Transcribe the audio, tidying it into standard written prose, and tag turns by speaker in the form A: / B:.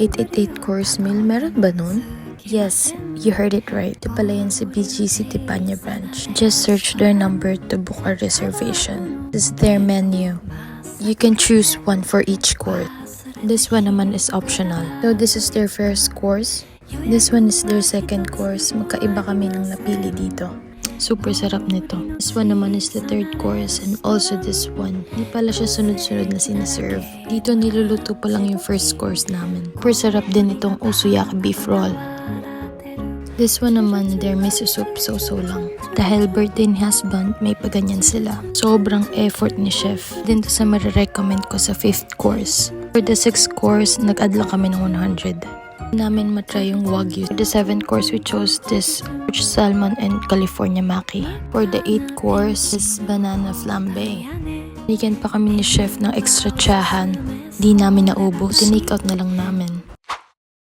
A: 888 course meal, meron ba nun? Yes, you heard it right. Ito pala yan sa BGC Teppanya branch. Just search their number to book a reservation. This is their menu. You can choose one for each course. This one naman is optional. So this is their first course. This one is their second course. Magkaiba kami ng napili dito. Super sarap nito. This one naman is the third course and also this one. Hindi pala siya sunod-sunod na sinaserve. Dito niluluto pa lang yung first course namin. Super sarap din itong usuyaki beef roll. This one naman, their miso soup, so lang. Dahil birthday ni husband, may paganyan sila. Sobrang effort ni chef. Din to sa marirecommend ko sa 5th course. For the 6th course, nag-add lang kami ng 100. Namin matry yung wagyu. For the 7th course, we chose this poached salmon and California maki. For the 8th course, is banana flambe. Bigyan pa kami ni chef ng extra tsahan. Di namin naubos. Tinake out na lang namin.